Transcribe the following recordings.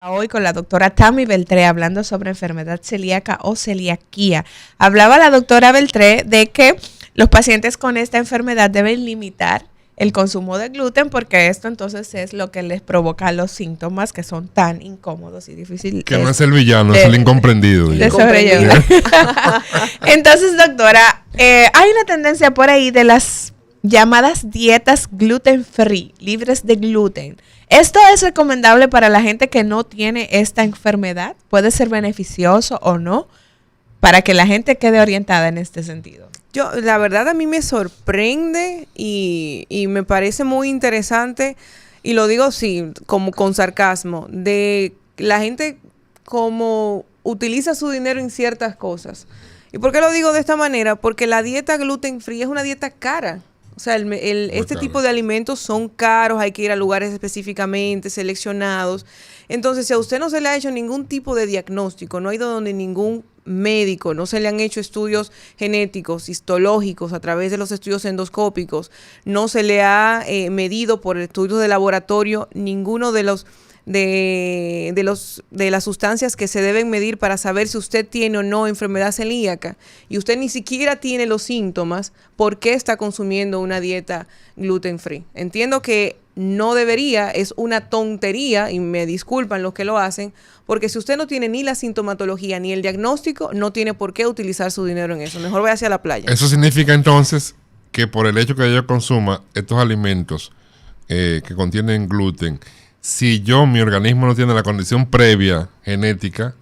Hoy con la doctora Tami Beltré hablando sobre enfermedad celíaca o celiaquía. Hablaba la doctora Beltré de que los pacientes con esta enfermedad deben limitar el consumo de gluten porque esto entonces es lo que les provoca los síntomas que son tan incómodos y difíciles. Que no es el villano, es el incomprendido. De sobrellevar. Entonces, doctora, hay una tendencia por ahí de las llamadas dietas gluten free, libres de gluten. ¿Esto es recomendable para la gente que no tiene esta enfermedad? ¿Puede ser beneficioso o no? Para que la gente quede orientada en este sentido. La verdad a mí me sorprende y me parece muy interesante, y lo digo sí, como con sarcasmo, de la gente como utiliza su dinero en ciertas cosas. ¿Y por qué lo digo de esta manera? Porque la dieta gluten free es una dieta cara. O sea, este tipo de alimentos son caros, hay que ir a lugares específicamente seleccionados. Entonces, si a usted no se le ha hecho ningún tipo de diagnóstico, no ha ido donde ningún médico, no se le han hecho estudios genéticos, histológicos a través de los estudios endoscópicos, no se le ha medido por estudios de laboratorio ninguno de las sustancias que se deben medir para saber si usted tiene o no enfermedad celíaca, y usted ni siquiera tiene los síntomas, ¿por qué está consumiendo una dieta gluten free? Entiendo que no debería, es una tontería, y me disculpan los que lo hacen, porque si usted no tiene ni la sintomatología ni el diagnóstico, no tiene por qué utilizar su dinero en eso. Mejor vaya hacia la playa. Eso significa entonces que por el hecho que yo consuma estos alimentos que contienen gluten, si mi organismo no tiene la condición previa genética,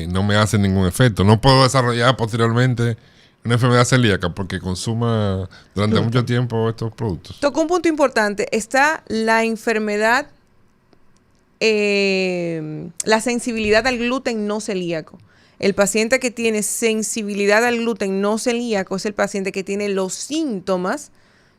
no me hace ningún efecto. No puedo desarrollar posteriormente una enfermedad celíaca porque consuma durante mucho tiempo estos productos. Tocó un punto importante. Está la enfermedad, la sensibilidad al gluten no celíaco. El paciente que tiene sensibilidad al gluten no celíaco es el paciente que tiene los síntomas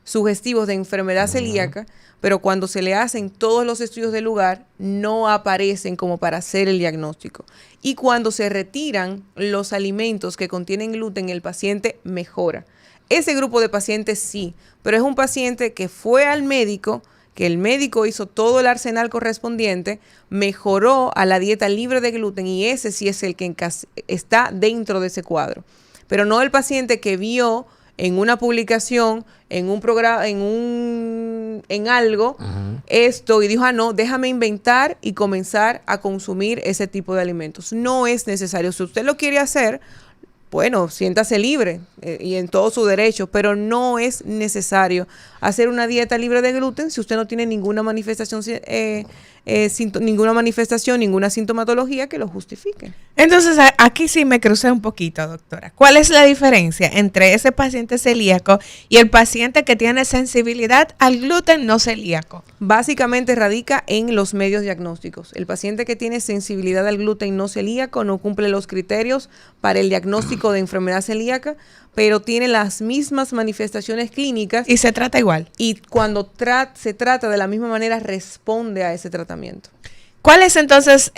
sugestivos de enfermedad celíaca, pero cuando se le hacen todos los estudios del lugar, no aparecen como para hacer el diagnóstico. Y cuando se retiran los alimentos que contienen gluten, el paciente mejora. Ese grupo de pacientes sí, pero es un paciente que fue al médico, que el médico hizo todo el arsenal correspondiente, mejoró a la dieta libre de gluten, y ese sí es el que está dentro de ese cuadro. Pero no el paciente que vio en una publicación, en un programa, en algo, esto, y dijo, no, déjame inventar y comenzar a consumir ese tipo de alimentos. No es necesario. Si usted lo quiere hacer, bueno, siéntase libre y en todo su derecho, pero no es necesario hacer una dieta libre de gluten si usted no tiene ninguna manifestación, ninguna sintomatología que lo justifique. Entonces, aquí sí me crucé un poquito, doctora. ¿Cuál es la diferencia entre ese paciente celíaco y el paciente que tiene sensibilidad al gluten no celíaco? Básicamente radica en los medios diagnósticos. El paciente que tiene sensibilidad al gluten no celíaco no cumple los criterios para el diagnóstico de enfermedad celíaca, pero tiene las mismas manifestaciones clínicas. Y se trata igual. Y cuando se trata de la misma manera, responde a ese tratamiento. ¿Cuál es entonces,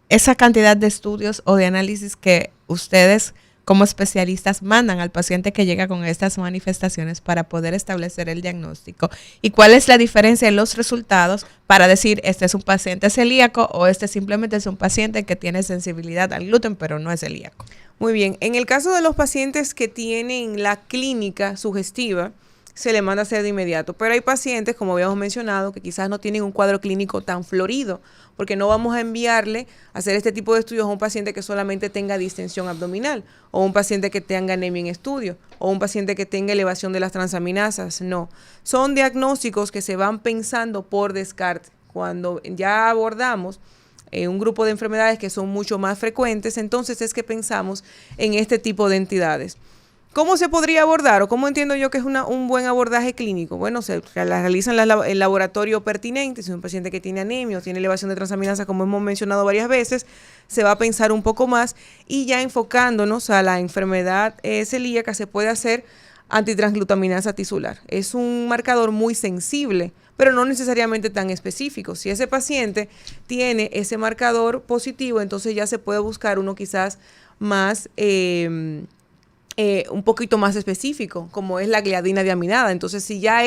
esa cantidad de estudios o de análisis que ustedes como especialistas mandan al paciente que llega con estas manifestaciones para poder establecer el diagnóstico? ¿Y cuál es la diferencia en los resultados para decir este es un paciente celíaco o este simplemente es un paciente que tiene sensibilidad al gluten pero no es celíaco? Muy bien. En el caso de los pacientes que tienen la clínica sugestiva, se le manda a hacer de inmediato. Pero hay pacientes, como habíamos mencionado, que quizás no tienen un cuadro clínico tan florido, porque no vamos a enviarle a hacer este tipo de estudios a un paciente que solamente tenga distensión abdominal, o un paciente que tenga anemia en estudio, o un paciente que tenga elevación de las transaminasas. No. Son diagnósticos que se van pensando por descarte. Cuando ya abordamos un grupo de enfermedades que son mucho más frecuentes, entonces es que pensamos en este tipo de entidades. ¿Cómo se podría abordar o cómo entiendo yo que es un buen abordaje clínico? Bueno, se realiza en el laboratorio pertinente. Si es un paciente que tiene anemia o tiene elevación de transaminasa, como hemos mencionado varias veces, se va a pensar un poco más, y ya enfocándonos a la enfermedad celíaca se puede hacer antitransglutaminasa tisular. Es un marcador muy sensible, pero no necesariamente tan específico. Si ese paciente tiene ese marcador positivo, entonces ya se puede buscar uno quizás más un poquito más específico, como es la gliadina diaminada. Entonces, si ya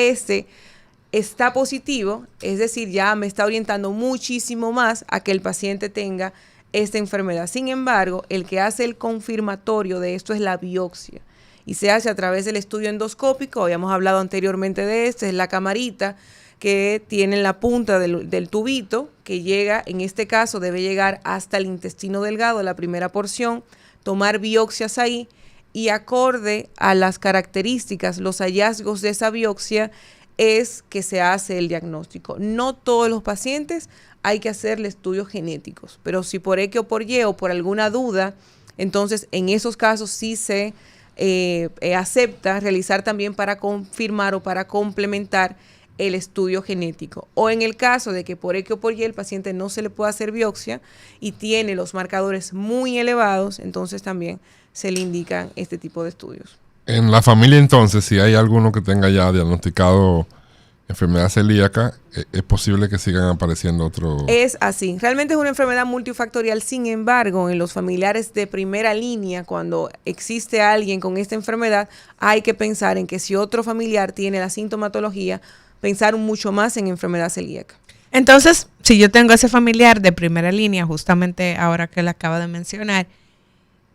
está positivo, es decir, ya me está orientando muchísimo más a que el paciente tenga esta enfermedad. Sin embargo, el que hace el confirmatorio de esto es la biopsia y se hace a través del estudio endoscópico. Habíamos hablado anteriormente de esto, es la camarita que tiene en la punta del tubito que llega, en este caso debe llegar hasta el intestino delgado, la primera porción, tomar biopsias ahí y acorde a las características, los hallazgos de esa biopsia es que se hace el diagnóstico. No todos los pacientes hay que hacerle estudios genéticos, pero si por X o por Y o por alguna duda, entonces en esos casos sí se acepta realizar también para confirmar o para complementar el estudio genético. O en el caso de que por X o por Y el paciente no se le pueda hacer biopsia y tiene los marcadores muy elevados, entonces también se le indican este tipo de estudios. En la familia, entonces, si hay alguno que tenga ya diagnosticado enfermedad celíaca, es posible que sigan apareciendo otros. Es así. Realmente es una enfermedad multifactorial. Sin embargo, en los familiares de primera línea, cuando existe alguien con esta enfermedad, hay que pensar en que si otro familiar tiene la sintomatología, pensar mucho más en enfermedad celíaca. Entonces, si yo tengo ese familiar de primera línea, justamente ahora que lo acabo de mencionar,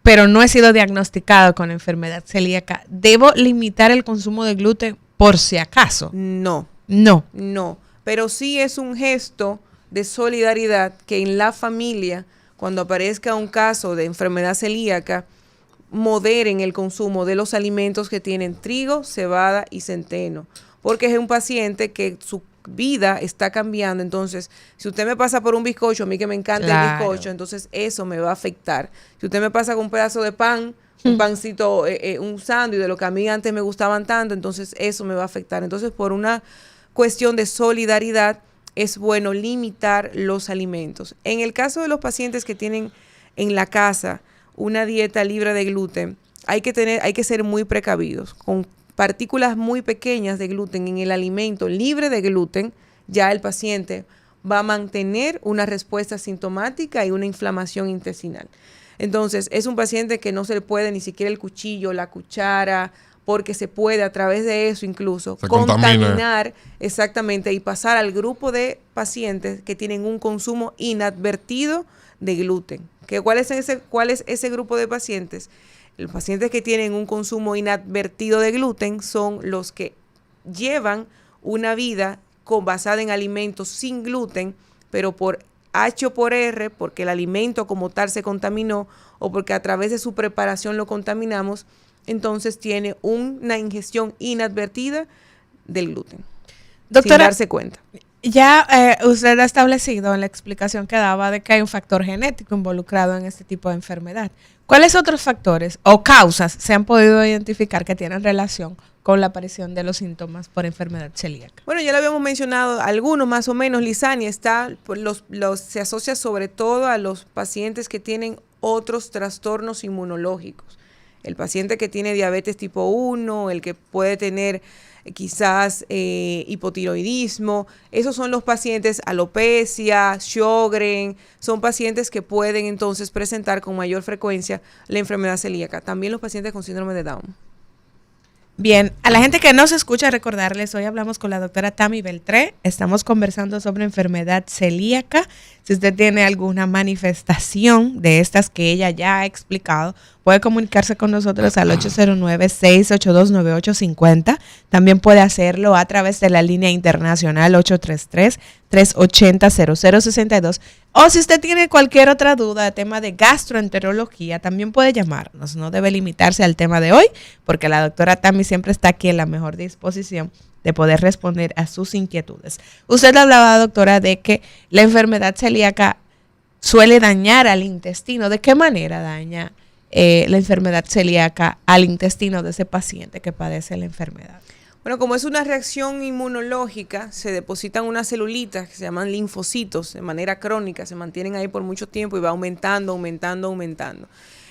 pero no he sido diagnosticado con enfermedad celíaca, ¿debo limitar el consumo de gluten por si acaso? No. No. No, pero sí es un gesto de solidaridad que en la familia, cuando aparezca un caso de enfermedad celíaca, moderen el consumo de los alimentos que tienen trigo, cebada y centeno, porque es un paciente que su vida está cambiando. Entonces, si usted me pasa por un bizcocho, a mí que me encanta el bizcocho, entonces eso me va a afectar. Si usted me pasa con un pedazo de pan, un pancito, un sándwich de lo que a mí antes me gustaban tanto, entonces eso me va a afectar. Entonces, por una cuestión de solidaridad, es bueno limitar los alimentos. En el caso de los pacientes que tienen en la casa una dieta libre de gluten, hay que ser muy precavidos. Con partículas muy pequeñas de gluten en el alimento libre de gluten, ya el paciente va a mantener una respuesta sintomática y una inflamación intestinal. Entonces, es un paciente que no se le puede ni siquiera el cuchillo, la cuchara, porque se puede a través de eso incluso contaminar exactamente y pasar al grupo de pacientes que tienen un consumo inadvertido de gluten. ¿Cuál es ese grupo de pacientes? Los pacientes que tienen un consumo inadvertido de gluten son los que llevan una vida basada en alimentos sin gluten, pero por H o por R, porque el alimento como tal se contaminó o porque a través de su preparación lo contaminamos, entonces tiene una ingestión inadvertida del gluten. Doctora, sin darse cuenta. Ya usted ha establecido en la explicación que daba de que hay un factor genético involucrado en este tipo de enfermedad. ¿Cuáles otros factores o causas se han podido identificar que tienen relación con la aparición de los síntomas por enfermedad celíaca? Bueno, ya lo habíamos mencionado, algunos más o menos, Lizania, se asocia sobre todo a los pacientes que tienen otros trastornos inmunológicos. El paciente que tiene diabetes tipo 1, el que puede tener quizás hipotiroidismo, esos son los pacientes, alopecia, Sjögren, son pacientes que pueden entonces presentar con mayor frecuencia la enfermedad celíaca. También los pacientes con síndrome de Down. Bien, a la gente que nos escucha, recordarles, hoy hablamos con la doctora Tami Beltré, estamos conversando sobre enfermedad celíaca. Si usted tiene alguna manifestación de estas que ella ya ha explicado, puede comunicarse con nosotros al 809-682-9850. También puede hacerlo a través de la línea internacional 833-380-0062. O si usted tiene cualquier otra duda de tema de gastroenterología, también puede llamarnos. No debe limitarse al tema de hoy, porque la doctora Tami siempre está aquí en la mejor disposición de poder responder a sus inquietudes. Usted hablaba, doctora, de que la enfermedad celíaca suele dañar al intestino. ¿De qué manera daña la enfermedad celíaca al intestino de ese paciente que padece la enfermedad? Bueno, como es una reacción inmunológica, se depositan unas celulitas que se llaman linfocitos de manera crónica, se mantienen ahí por mucho tiempo y va aumentando.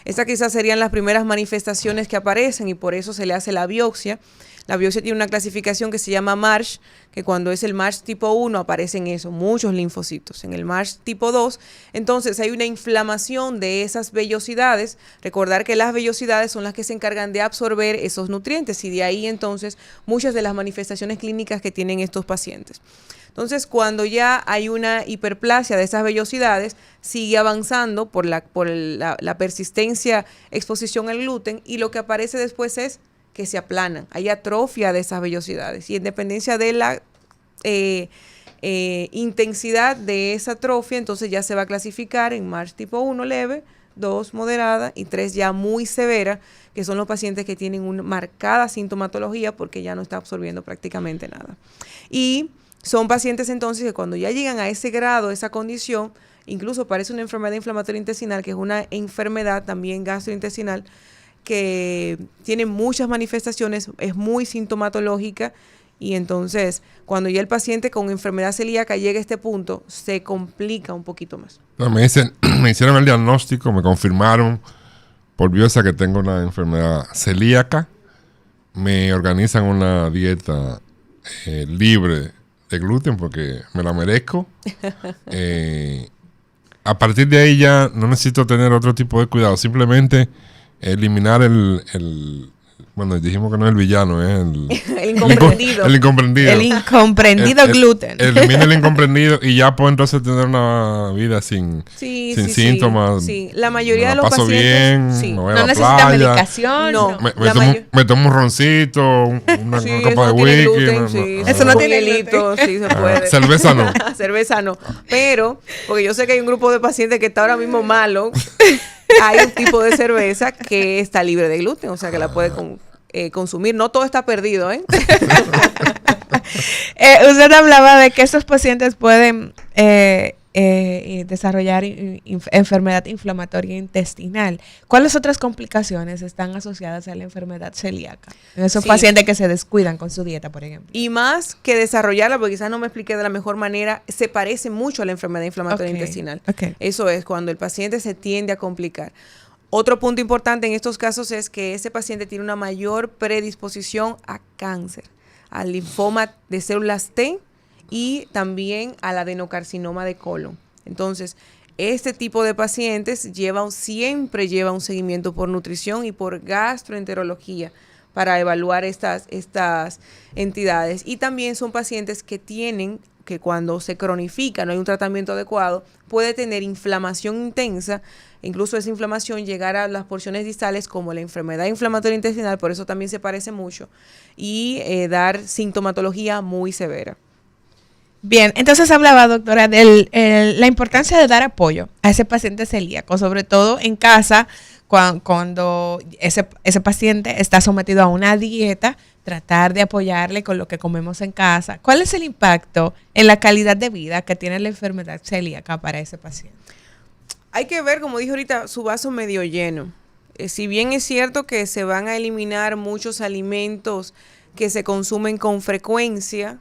Estas quizás serían las primeras manifestaciones que aparecen y por eso se le hace la biopsia. La biopsia tiene una clasificación que se llama MARSH, que cuando es el MARSH tipo 1 aparecen eso, muchos linfocitos. En el MARSH tipo 2, entonces hay una inflamación de esas vellosidades. Recordar que las vellosidades son las que se encargan de absorber esos nutrientes y de ahí entonces muchas de las manifestaciones clínicas que tienen estos pacientes. Entonces, cuando ya hay una hiperplasia de esas vellosidades, sigue avanzando por la persistencia, exposición al gluten, y lo que aparece después es que se aplanan, hay atrofia de esas vellosidades, y en dependencia de la intensidad de esa atrofia, entonces ya se va a clasificar en MARSH tipo 1 leve, 2 moderada y 3 ya muy severa, que son los pacientes que tienen una marcada sintomatología porque ya no está absorbiendo prácticamente nada. Y son pacientes entonces que cuando ya llegan a ese grado, esa condición, incluso parece una enfermedad inflamatoria intestinal, que es una enfermedad también gastrointestinal, que tiene muchas manifestaciones, es muy sintomatológica, y entonces cuando ya el paciente con enfermedad celíaca llega a este punto, se complica un poquito más. Me hicieron el diagnóstico, me confirmaron por biopsia que tengo una enfermedad celíaca, me organizan una dieta libre de gluten porque me la merezco. A partir de ahí ya no necesito tener otro tipo de cuidado, simplemente eliminar bueno, dijimos que no es el villano, es el incomprendido. El incomprendido. El incomprendido gluten. Elimina el incomprendido y ya puedo entonces tener una vida sin síntomas. Sí, la mayoría de los paso pacientes bien, me voy a No la necesita playa, medicación. No. me tomo un roncito, una copa de whisky. Eso no tiene hielito, sí se puede. Cerveza no. Cerveza no. Pero, porque yo sé que hay un grupo de pacientes que está ahora mismo malo, hay un tipo de cerveza que está libre de gluten, o sea que la puede consumir. No todo está perdido, ¿eh? Usted hablaba de que estos pacientes pueden desarrollar enfermedad inflamatoria intestinal. ¿Cuáles otras complicaciones están asociadas a la enfermedad celíaca? En esos pacientes que se descuidan con su dieta, por ejemplo. Y más que desarrollarla, porque quizás no me expliqué de la mejor manera, se parece mucho a la enfermedad inflamatoria intestinal. Eso es cuando el paciente se tiende a complicar. Otro punto importante en estos casos es que ese paciente tiene una mayor predisposición a cáncer, al linfoma de células T y también al adenocarcinoma de colon. Entonces, este tipo de pacientes siempre lleva un seguimiento por nutrición y por gastroenterología para evaluar estas entidades. Y también son pacientes que cuando se cronifica, no hay un tratamiento adecuado, puede tener inflamación intensa, incluso esa inflamación llegar a las porciones distales como la enfermedad inflamatoria intestinal, por eso también se parece mucho, y dar sintomatología muy severa. Bien, entonces hablaba, doctora, de la importancia de dar apoyo a ese paciente celíaco, sobre todo en casa, cuando ese paciente está sometido a una dieta, tratar de apoyarle con lo que comemos en casa. ¿Cuál es el impacto en la calidad de vida que tiene la enfermedad celíaca para ese paciente? Hay que ver, como dije ahorita, su vaso medio lleno. Si bien es cierto que se van a eliminar muchos alimentos que se consumen con frecuencia,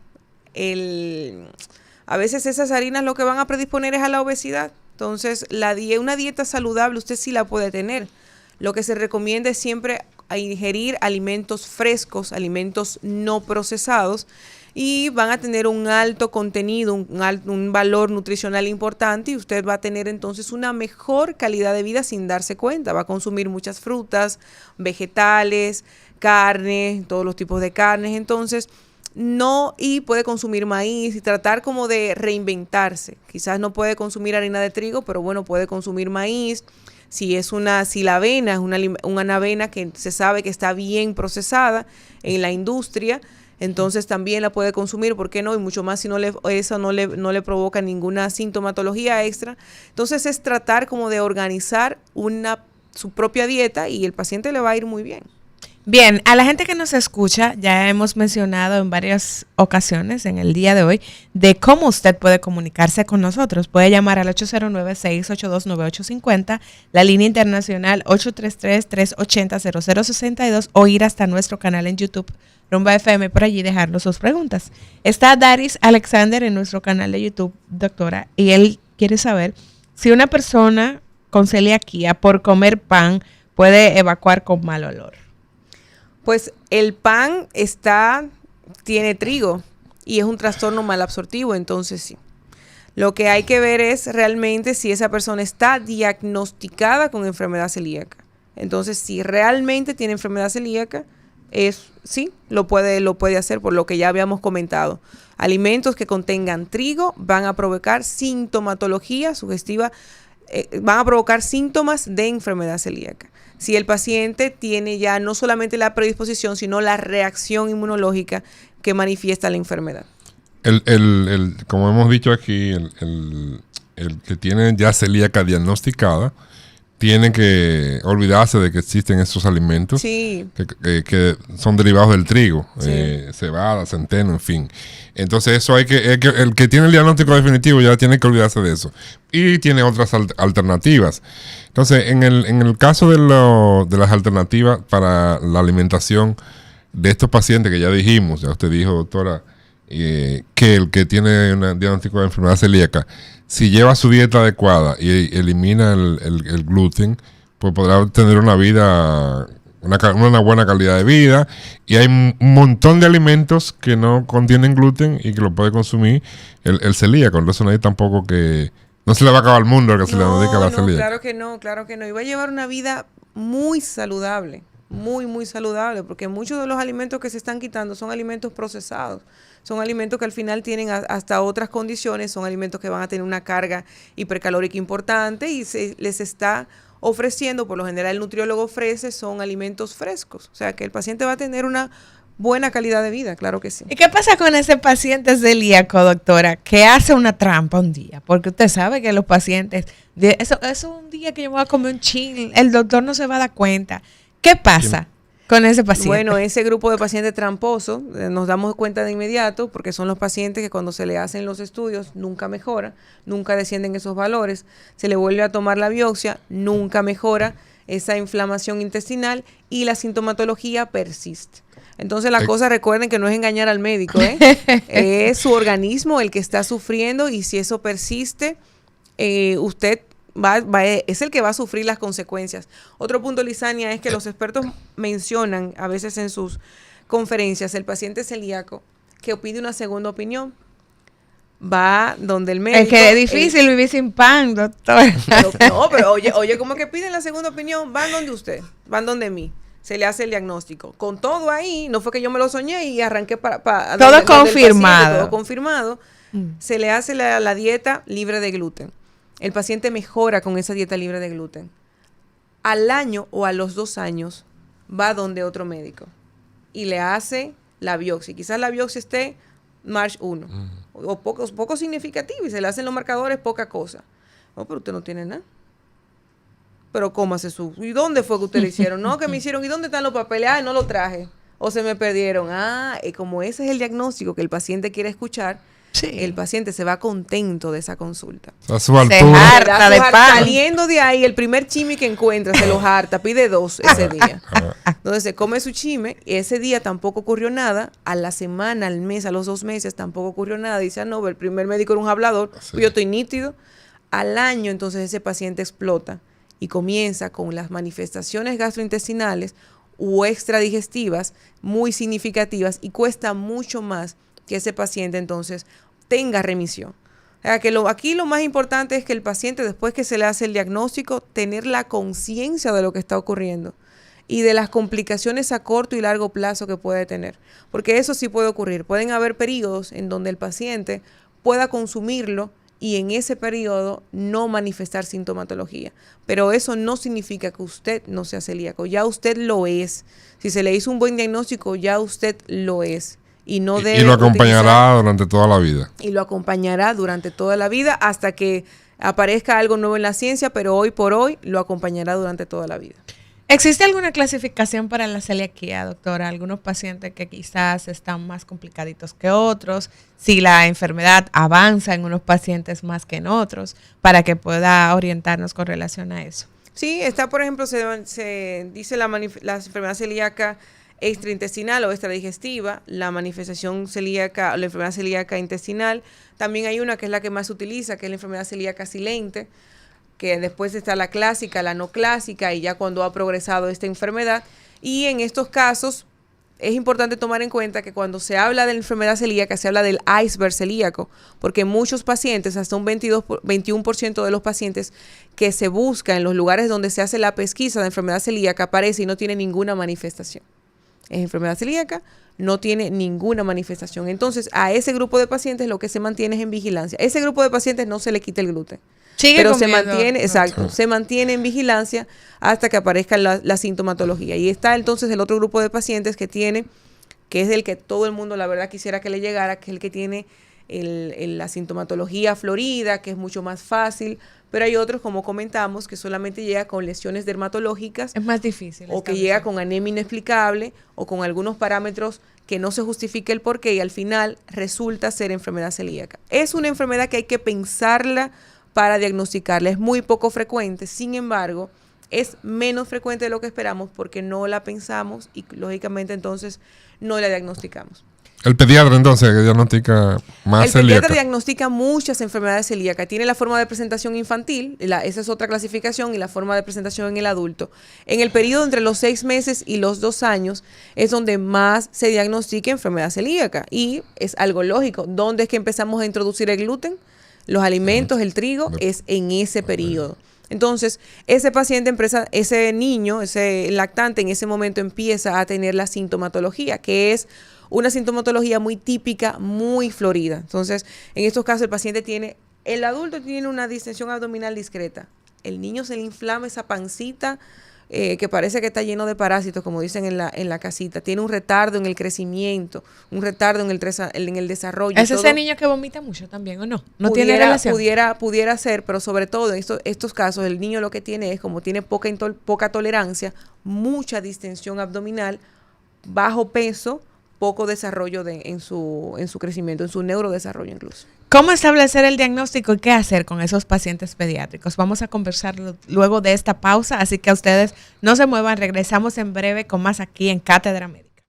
a veces esas harinas lo que van a predisponer es a la obesidad. Entonces, una dieta saludable usted sí la puede tener. Lo que se recomienda es siempre ingerir alimentos frescos, alimentos no procesados, y van a tener un alto contenido, un valor nutricional importante, y usted va a tener entonces una mejor calidad de vida sin darse cuenta. Va a consumir muchas frutas, vegetales, carne, todos los tipos de carnes, entonces y puede consumir maíz y tratar como de reinventarse. Quizás no puede consumir harina de trigo, pero bueno, puede consumir maíz. Si la avena es una avena que se sabe que está bien procesada en la industria, entonces también la puede consumir, ¿por qué no? Y mucho más si eso no le provoca ninguna sintomatología extra. Entonces es tratar como de organizar su propia dieta y el paciente le va a ir muy bien. Bien, a la gente que nos escucha, ya hemos mencionado en varias ocasiones en el día de hoy de cómo usted puede comunicarse con nosotros. Puede llamar al 809-682-9850, la línea internacional 833-380-0062 o ir hasta nuestro canal en YouTube, Rumba FM, por allí dejarnos sus preguntas. Está Daris Alexander en nuestro canal de YouTube, doctora, y él quiere saber si una persona con celiaquía por comer pan puede evacuar con mal olor. Pues el pan tiene trigo y es un trastorno malabsortivo, entonces sí. Lo que hay que ver es realmente si esa persona está diagnosticada con enfermedad celíaca. Entonces, si realmente tiene enfermedad celíaca, sí, lo puede hacer, por lo que ya habíamos comentado. Alimentos que contengan trigo van a provocar sintomatología sugestiva, van a provocar síntomas de enfermedad celíaca. Si el paciente tiene ya no solamente la predisposición, sino la reacción inmunológica que manifiesta la enfermedad. Como hemos dicho aquí, el que tiene ya celíaca diagnosticada tiene que olvidarse de que existen esos alimentos sí. que son derivados del trigo, Sí. cebada, centeno, en fin. Entonces eso el que tiene el diagnóstico definitivo ya tiene que olvidarse de eso. Y tiene otras alternativas. Entonces, en el caso de las alternativas para la alimentación de estos pacientes que ya dijimos, ya usted dijo, doctora, que el que tiene un diagnóstico de enfermedad celíaca, si lleva su dieta adecuada y elimina el gluten, pues podrá tener una vida, una buena calidad de vida. Y hay un montón de alimentos que no contienen gluten y que lo puede consumir el celíaco. Entonces no hay tampoco que... No se le va a acabar el mundo al que se le dedica a la celíaca. Claro que no. Y va a llevar una vida muy saludable, muy saludable, porque muchos de los alimentos que se están quitando son alimentos procesados. Son alimentos que al final tienen hasta otras condiciones, son alimentos que van a tener una carga hipercalórica importante y se les está ofreciendo, por lo general el nutriólogo ofrece, son alimentos frescos. O sea que el paciente va a tener una buena calidad de vida, claro que sí. ¿Y qué pasa con ese paciente celíaco, doctora, que hace una trampa un día? Porque usted sabe que los pacientes, eso es un día que yo me voy a comer un chin, el doctor no se va a dar cuenta. ¿Qué pasa con ese paciente? Bueno, ese grupo de pacientes tramposos, nos damos cuenta de inmediato, porque son los pacientes que cuando se le hacen los estudios nunca mejora, nunca descienden esos valores, se le vuelve a tomar la biopsia, nunca mejora esa inflamación intestinal y la sintomatología persiste. Entonces la cosa, recuerden que no es engañar al médico, es su organismo el que está sufriendo y si eso persiste, usted es el que va a sufrir las consecuencias. Otro punto, Lizania, es que los expertos mencionan a veces en sus conferencias el paciente celíaco que pide una segunda opinión. Va donde el médico. Es que es difícil vivir sin pan, doctor. Pero oye, ¿cómo que piden la segunda opinión? Van donde usted, van donde mí. Se le hace el diagnóstico. Con todo ahí, no fue que yo me lo soñé y arranqué para todo confirmado. Todo confirmado. Se le hace la dieta libre de gluten. El paciente mejora con esa dieta libre de gluten. Al año o a los 2 años va donde otro médico y le hace la biopsia. Quizás la biopsia esté March 1 o poco significativo y se le hacen los marcadores, poca cosa. No, pero usted no tiene nada. Pero ¿cómo hace su? ¿Y dónde fue que usted le hicieron? No, que me hicieron. ¿Y dónde están los papeles? Ah, no lo traje. O se me perdieron. Como ese es el diagnóstico que el paciente quiere escuchar, sí, el paciente se va contento de esa consulta. A su altura. Se harta de pan. Saliendo de ahí, el primer chimi que encuentra se los harta, pide 2 ese día. Entonces se come su chime y ese día tampoco ocurrió nada. A la semana, al mes, a los 2 meses tampoco ocurrió nada. Dice, no, el primer médico era un hablador, sí, yo estoy nítido. Al año, entonces ese paciente explota y comienza con las manifestaciones gastrointestinales o extradigestivas muy significativas y cuesta mucho más que ese paciente entonces tenga remisión. O sea, que aquí lo más importante es que el paciente, después que se le hace el diagnóstico, tener la conciencia de lo que está ocurriendo y de las complicaciones a corto y largo plazo que puede tener. Porque eso sí puede ocurrir. Pueden haber periodos en donde el paciente pueda consumirlo y en ese periodo no manifestar sintomatología. Pero eso no significa que usted no sea celíaco. Ya usted lo es. Si se le hizo un buen diagnóstico, ya usted lo es. Y no debe lo acompañará durante toda la vida. Y lo acompañará durante toda la vida hasta que aparezca algo nuevo en la ciencia, pero hoy por hoy lo acompañará durante toda la vida. ¿Existe alguna clasificación para la celiaquía, doctora? Algunos pacientes que quizás están más complicaditos que otros, si la enfermedad avanza en unos pacientes más que en otros, para que pueda orientarnos con relación a eso. Sí, está, por ejemplo, se dice la enfermedad celíaca extraintestinal o extradigestiva, la manifestación celíaca, la enfermedad celíaca intestinal. También hay una que es la que más se utiliza, que es la enfermedad celíaca silente, que después está la clásica, la no clásica, y ya cuando ha progresado esta enfermedad. Y en estos casos es importante tomar en cuenta que cuando se habla de la enfermedad celíaca, se habla del iceberg celíaco, porque muchos pacientes, hasta un 21% de los pacientes que se busca en los lugares donde se hace la pesquisa de enfermedad celíaca aparece y no tiene ninguna manifestación. Es enfermedad celíaca, no tiene ninguna manifestación. Entonces, a ese grupo de pacientes lo que se mantiene es en vigilancia. Ese grupo de pacientes no se le quita el gluten. Pero se mantiene, exacto, se mantiene en vigilancia hasta que aparezca la sintomatología. Y está entonces el otro grupo de pacientes que tiene, que es el que todo el mundo la verdad quisiera que le llegara, que es el que tiene la sintomatología florida, que es mucho más fácil, pero hay otros, como comentamos, que solamente llega con lesiones dermatológicas. Es más difícil. O que llega con anemia inexplicable o con algunos parámetros que no se justifica el porqué y al final resulta ser enfermedad celíaca. Es una enfermedad que hay que pensarla para diagnosticarla. Es muy poco frecuente, sin embargo, es menos frecuente de lo que esperamos porque no la pensamos y lógicamente entonces no la diagnosticamos. El pediatra entonces que diagnostica más celíaca. El pediatra diagnostica muchas enfermedades celíacas. Tiene la forma de presentación infantil, esa es otra clasificación, y la forma de presentación en el adulto. En el periodo entre los 6 meses y los 2 años es donde más se diagnostica enfermedad celíaca y es algo lógico. ¿Dónde es que empezamos a introducir el gluten? Los alimentos, el trigo, es en ese periodo. Entonces, ese paciente, ese niño, ese lactante, en ese momento empieza a tener la sintomatología, que es una sintomatología muy típica, muy florida. Entonces, en estos casos, el adulto tiene una distensión abdominal discreta. El niño se le inflama esa pancita que parece que está lleno de parásitos, como dicen en la casita. Tiene un retardo en el crecimiento, un retardo en el desarrollo. ¿Es ese niño que vomita mucho también o no? ¿No tiene relación? Pudiera ser, pero sobre todo en estos casos, el niño lo que tiene es, como tiene poca tolerancia, mucha distensión abdominal, bajo peso, poco desarrollo en su crecimiento, en su neurodesarrollo incluso. ¿Cómo establecer el diagnóstico y qué hacer con esos pacientes pediátricos? Vamos a conversar luego de esta pausa, así que ustedes no se muevan, regresamos en breve con más aquí en Cátedra Médica.